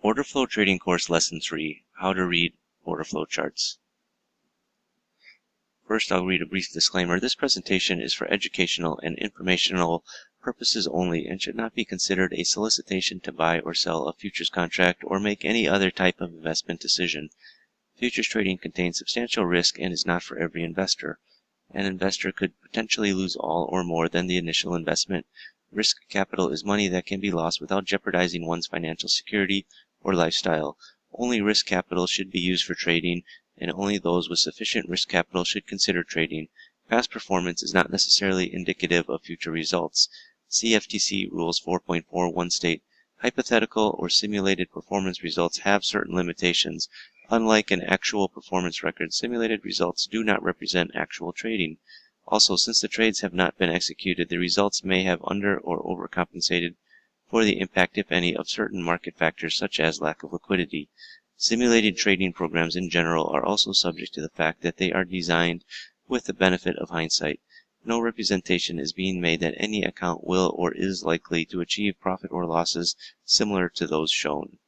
Order Flow Trading Course Lesson 3, How to Read Order Flow Charts. First, I'll read a brief disclaimer. This presentation is for educational and informational purposes only and should not be considered a solicitation to buy or sell a futures contract or make any other type of investment decision. Futures trading contains substantial risk and is not for every investor. An investor could potentially lose all or more than the initial investment. Risk capital is money that can be lost without jeopardizing one's financial security or lifestyle. Only risk capital should be used for trading, and only those with sufficient risk capital should consider trading. Past performance is not necessarily indicative of future results. OFTC Rules 4.41 state, hypothetical or simulated performance results have certain limitations. Unlike an actual performance record, simulated results do not represent actual trading. Also, since the trades have not been executed, the results may have under or overcompensated for the impact, if any, of certain market factors such as lack of liquidity. Simulated trading programs in general are also subject to the fact that they are designed with the benefit of hindsight. No representation is being made that any account will or is likely to achieve profit or losses similar to those shown.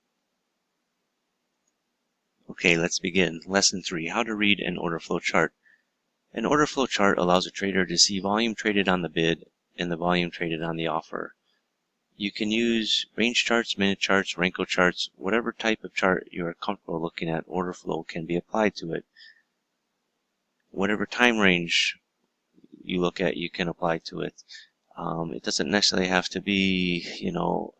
Okay, let's begin. Lesson 3, How to Read an Order Flow Chart. An order flow chart allows a trader to see volume traded on the bid and the volume traded on the offer. You can use range charts, minute charts, Renko charts, whatever type of chart you are comfortable looking at, order flow can be applied to it. Whatever time range you look at, you can apply to it. It doesn't necessarily have to be,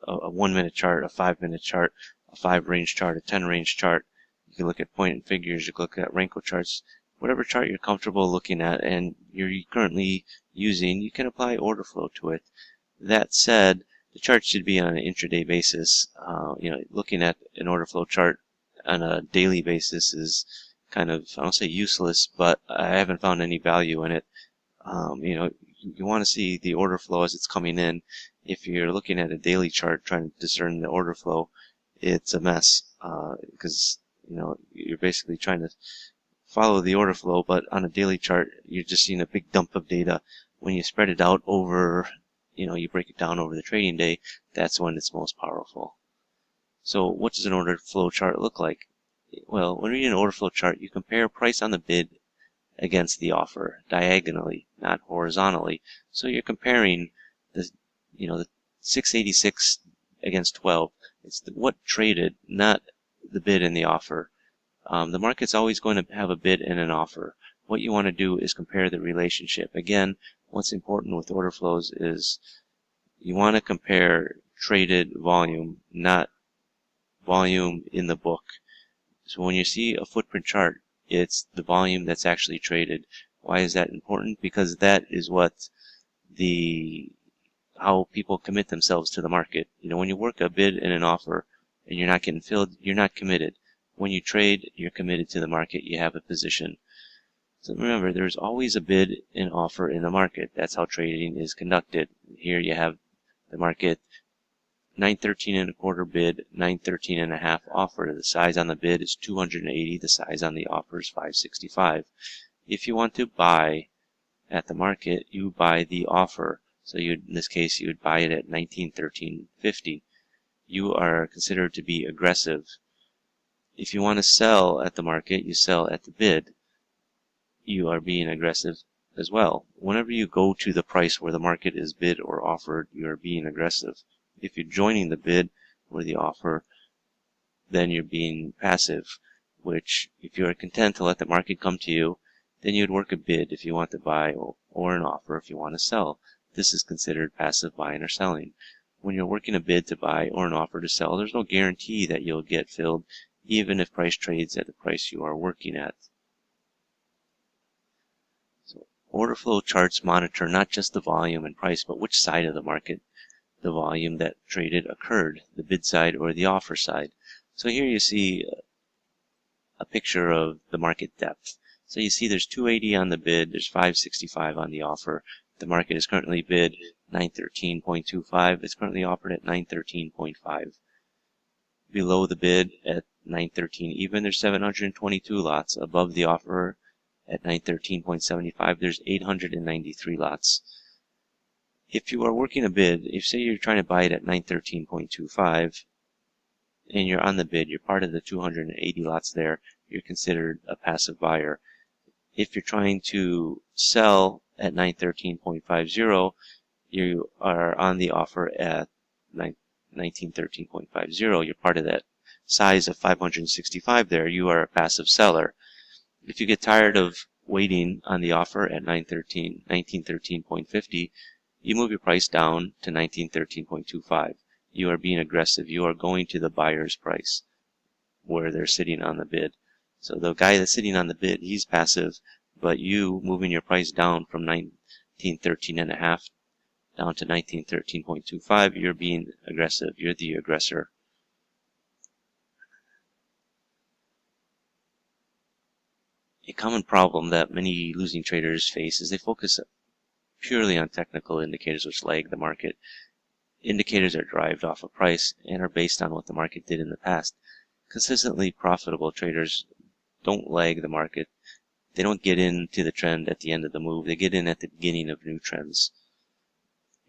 a 1 minute chart, a 5 minute chart, a 5 range chart, a 10 range chart. You can look at point and figures, you can look at Renko charts. Whatever chart you're comfortable looking at and you're currently using, you can apply order flow to it. That said, the chart should be on an intraday basis. Looking at an order flow chart on a daily basis is kind of, I don't say useless, but I haven't found any value in it. You want to see the order flow as it's coming in. If you're looking at a daily chart trying to discern the order flow, it's a mess because you're basically trying to follow the order flow, but on a daily chart, you're just seeing a big dump of data. When you spread it out over, you break it down over the trading day, that's when it's most powerful. So what does an order flow chart look like? Well, when reading an order flow chart, you compare price on the bid against the offer diagonally, not horizontally. So you're comparing the 686 against 12. It's what traded, not the bid and the offer. The market's always going to have a bid and an offer. What you want to do is compare the relationship. Again, what's important with order flows is you want to compare traded volume, not volume in the book. So when you see a footprint chart, it's the volume that's actually traded. Why is that important? Because that is what how people commit themselves to the market. When you work a bid and an offer and you're not getting filled, you're not committed. When you trade, you're committed to the market. You have a position. So remember, there's always a bid and offer in the market. That's how trading is conducted. Here you have the market 913.25 bid, 913.5 offer. The size on the bid is 280. The size on the offer is 565. If you want to buy at the market, you buy the offer. So in this case, you would buy it at 1913.50. You are considered to be aggressive. If you want to sell at the market, you sell at the bid. You are being aggressive as well. Whenever you go to the price where the market is bid or offered, you are being aggressive. If you're joining the bid or the offer, then you're being passive, which if you are content to let the market come to you, then you'd work a bid if you want to buy or an offer if you want to sell. This is considered passive buying or selling. When you're working a bid to buy or an offer to sell, there's no guarantee that you'll get filled, even if price trades at the price you are working at. So order flow charts monitor not just the volume and price, but which side of the market the volume that traded occurred, the bid side or the offer side. So here you see a picture of the market depth. So you see there's 280 on the bid, there's 565 on the offer. The market is currently bid 913.25. It's currently offered at 913.5. Below the bid at 913 even, there's 722 lots. Above the offer at 913.75, there's 893 lots. If you are working a bid, if say you're trying to buy it at 913.25, and you're on the bid, you're part of the 280 lots there, you're considered a passive buyer. If you're trying to sell at 913.50, you are on the offer at 1913.50. You're part of that size of 565 there. You are a passive seller. If you get tired of waiting on the offer at 1913.50, you move your price down to 1913.25. You are being aggressive. You are going to the buyer's price where they're sitting on the bid. So the guy that's sitting on the bid, he's passive, but you moving your price down from 1913.5 down to 1913.25, you're being aggressive. You're the aggressor. A common problem that many losing traders face is they focus purely on technical indicators which lag the market. Indicators are derived off of price and are based on what the market did in the past. Consistently profitable traders don't lag the market. They don't get into the trend at the end of the move. They get in at the beginning of new trends.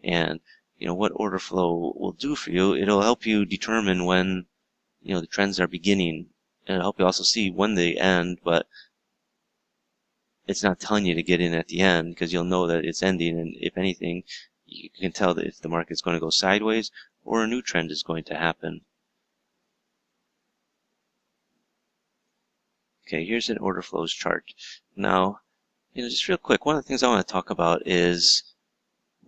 And what order flow will do for you, it'll help you determine when the trends are beginning, and it'll help you also see when they end, but it's not telling you to get in at the end because you'll know that it's ending, and if anything, you can tell that if the market's going to go sideways or a new trend is going to happen. Okay, here's an order flows chart. Now, just real quick, one of the things I want to talk about is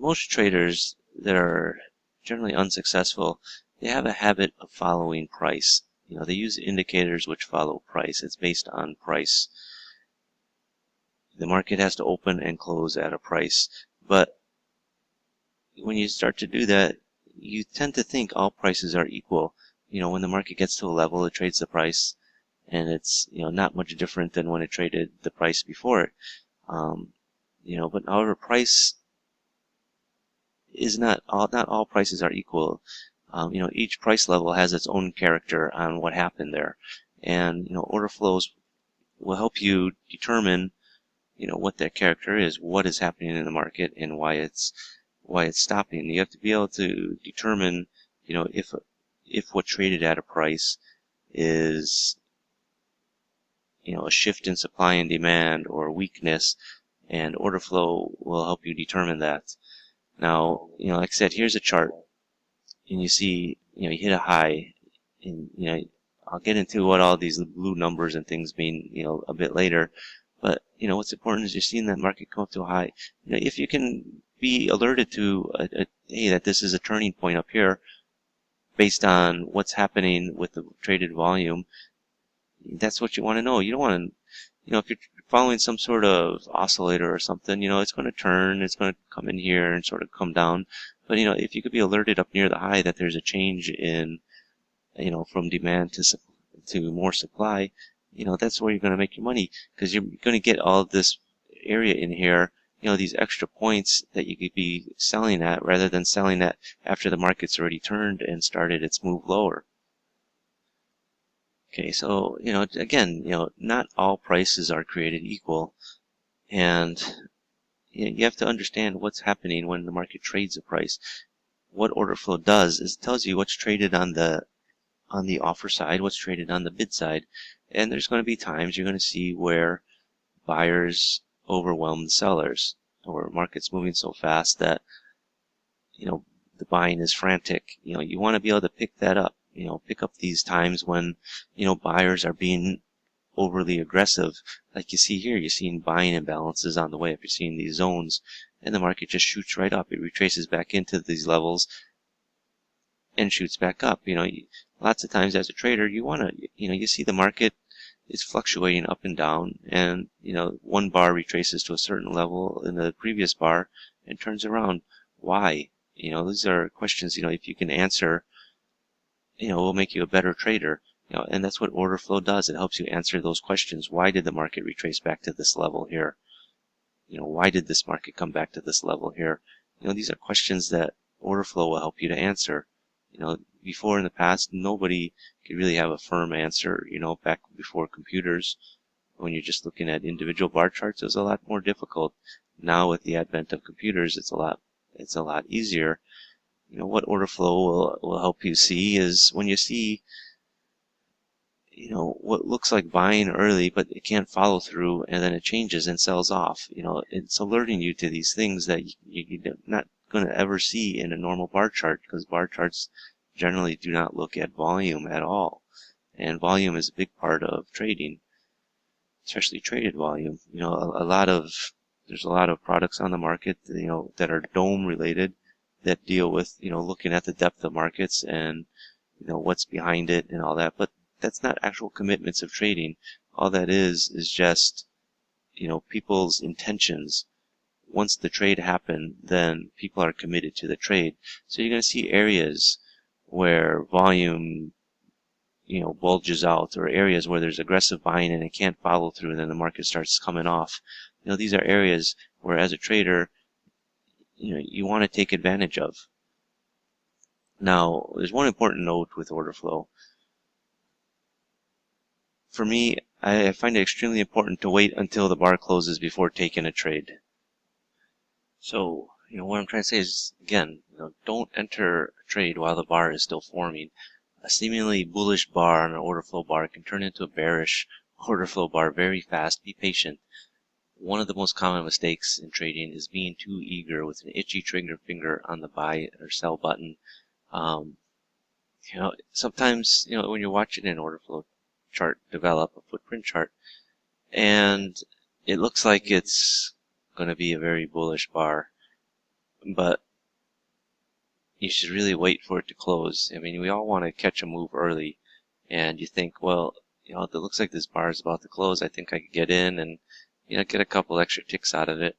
most traders that are generally unsuccessful, they have a habit of following price. They use indicators which follow price. It's based on price. The market has to open and close at a price. But when you start to do that, you tend to think all prices are equal. When the market gets to a level, it trades the price, and it's not much different than when it traded the price before it. But however, price is not all prices are equal. Each price level has its own character on what happened there, and order flows will help you determine what that character is, what is happening in the market, and why it's stopping. You have to be able to determine if what traded at a price is a shift in supply and demand or weakness, and order flow will help you determine that. Now, like I said, here's a chart, and you see, you hit a high, and I'll get into what all these blue numbers and things mean, a bit later. But what's important is you're seeing that market come up to a high. If you can be alerted to hey, that this is a turning point up here, based on what's happening with the traded volume, that's what you want to know. You don't want to, if you're following some sort of oscillator or something, it's going to turn, it's going to come in here and sort of come down. But if you could be alerted up near the high that there's a change in, from demand to more supply, that's where you're going to make your money, because you're going to get all of this area in here, these extra points that you could be selling at rather than selling at after the market's already turned and started its move lower. Okay, so, again, not all prices are created equal, and you have to understand what's happening when the market trades a price. What order flow does is it tells you what's traded on the offer side, what's traded on the bid side. And there's going to be times you're going to see where buyers overwhelm the sellers, or market's moving so fast that, the buying is frantic. You want to be able to pick that up, pick up these times when, buyers are being overly aggressive. Like you see here, you're seeing buying imbalances on the way up. You're seeing these zones, and the market just shoots right up. It retraces back into these levels and shoots back up. Lots of times as a trader, you want to, you see the market is fluctuating up and down, and, one bar retraces to a certain level in the previous bar and turns around. Why? These are questions, if you can answer, will make you a better trader. And that's what order flow does. It helps you answer those questions. Why did the market retrace back to this level here? Why did this market come back to this level here? These are questions that order flow will help you to answer. Before in the past, nobody could really have a firm answer, back before computers. When you're just looking at individual bar charts, it was a lot more difficult. Now with the advent of computers, it's a lot easier. What order flow will help you see is when you see what looks like buying early, but it can't follow through, and then it changes and sells off. It's alerting you to these things that you're not going to ever see in a normal bar chart, because bar charts generally do not look at volume at all. And volume is a big part of trading, especially traded volume. There's a lot of products on the market, that are dome related, that deal with, looking at the depth of markets and, what's behind it and all that. But that's not actual commitments of trading. All that is just, people's intentions. Once the trade happened, then people are committed to the trade. So you're going to see areas where volume, bulges out, or areas where there's aggressive buying and it can't follow through, and then the market starts coming off. These are areas where, as a trader, you want to take advantage of. Now, there's one important note with order flow. For me, I find it extremely important to wait until the bar closes before taking a trade. So, what I'm trying to say is, again, don't enter a trade while the bar is still forming. A seemingly bullish bar on an order flow bar can turn into a bearish order flow bar very fast. Be patient. One of the most common mistakes in trading is being too eager with an itchy trigger finger on the buy or sell button. Sometimes, when you're watching an order flow chart develop, a footprint chart, and it looks like it's going to be a very bullish bar, but you should really wait for it to close. I mean, we all want to catch a move early, and you think, well, it looks like this bar is about to close. I think I could get in and, get a couple extra ticks out of it,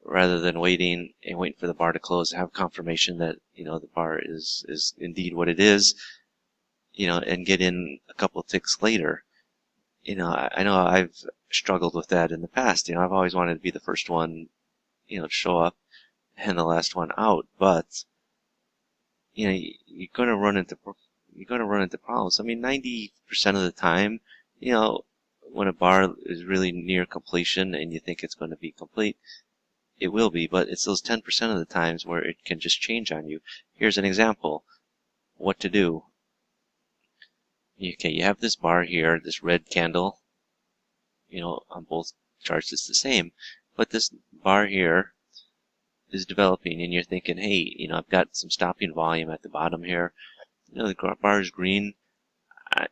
rather than waiting for the bar to close, have confirmation that, the bar is indeed what it is, and get in a couple ticks later. I know I've struggled with that in the past. I've always wanted to be the first one, to show up and the last one out, but, you're going to run into problems. I mean, 90% of the time, when a bar is really near completion and you think it's going to be complete, it will be, but it's those 10% of the times where it can just change on you. Here's an example. What to do. Okay, you have this bar here, this red candle, on both charts it's the same, but this bar here is developing, and you're thinking, hey, I've got some stopping volume at the bottom here. The bar is green. I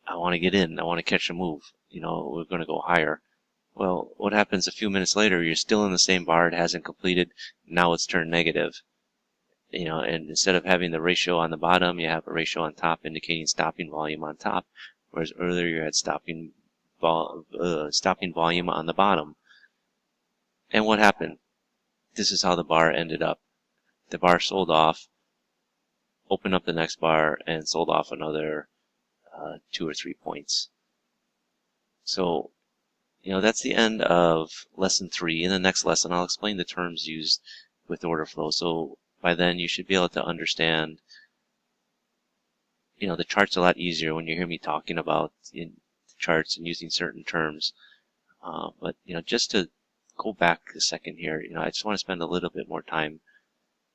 want to get in. I want to catch a move. We're going to go higher. Well, what happens a few minutes later? You're still in the same bar. It hasn't completed. Now it's turned negative. And instead of having the ratio on the bottom, you have a ratio on top indicating stopping volume on top, whereas earlier you had stopping volume on the bottom. And what happened? This is how the bar ended up. The bar sold off, opened up the next bar, and sold off another 2 or 3 points. So, that's the end of lesson 3. In the next lesson, I'll explain the terms used with order flow. So by then, you should be able to understand, the charts a lot easier when you hear me talking about the charts and using certain terms. But, just to go back a second here, I just want to spend a little bit more time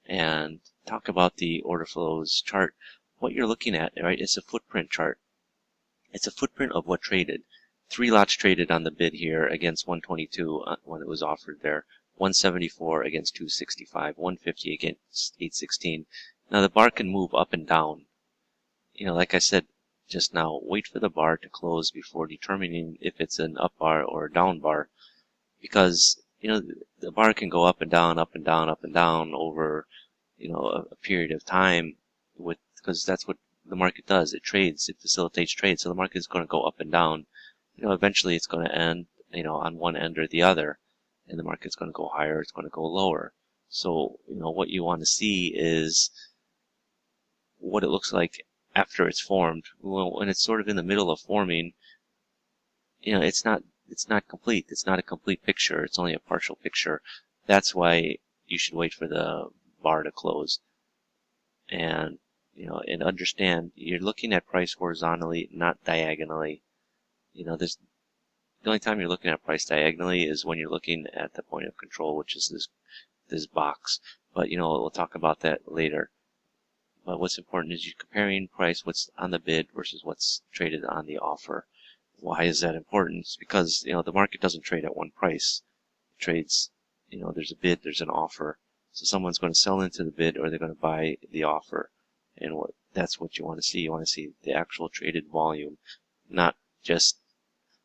and talk about the order flows chart. What you're looking at, right, it's a footprint chart. It's a footprint of what traded. 3 lots traded on the bid here against 122 when it was offered there. 174 against 265, 150 against 816. Now the bar can move up and down. Like I said just now, wait for the bar to close before determining if it's an up bar or a down bar. Because, the bar can go up and down, up and down, up and down over, a period of time, because that's what the market does. It trades, it facilitates trade. So the market is going to go up and down. Eventually it's going to end, on one end or the other. And the market's going to go higher, it's going to go lower. So, what you want to see is what it looks like after it's formed. When it's sort of in the middle of forming, it's not complete. It's not a complete picture. It's only a partial picture. That's why you should wait for the bar to close. And, and understand you're looking at price horizontally, not diagonally. The only time you're looking at price diagonally is when you're looking at the point of control, which is this box. But, we'll talk about that later. But what's important is you're comparing price, what's on the bid versus what's traded on the offer. Why is that important? It's because, the market doesn't trade at one price. It trades, there's a bid, there's an offer. So someone's going to sell into the bid or they're going to buy the offer. And that's what you want to see. You want to see the actual traded volume, not just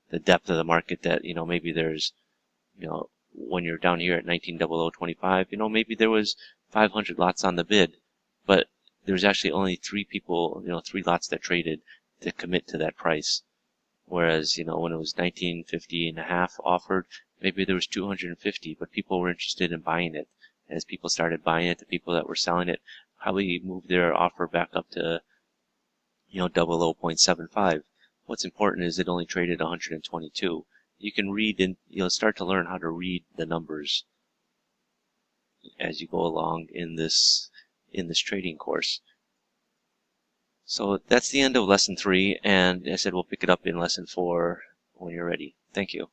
the depth of the market that, maybe there's, when you're down here at 190025, maybe there was 500 lots on the bid, but there's actually only 3 people, 3 lots that traded to commit to that price. Whereas, when it was 1950 and a half offered, maybe there was 250, but people were interested in buying it. As people started buying it, the people that were selling it probably moved their offer back up to, 00.75. What's important is it only traded 122. You can read and you'll start to learn how to read the numbers as you go along in this trading course. So that's the end of lesson 3, and as I said, we'll pick it up in lesson 4 when you're ready. Thank you.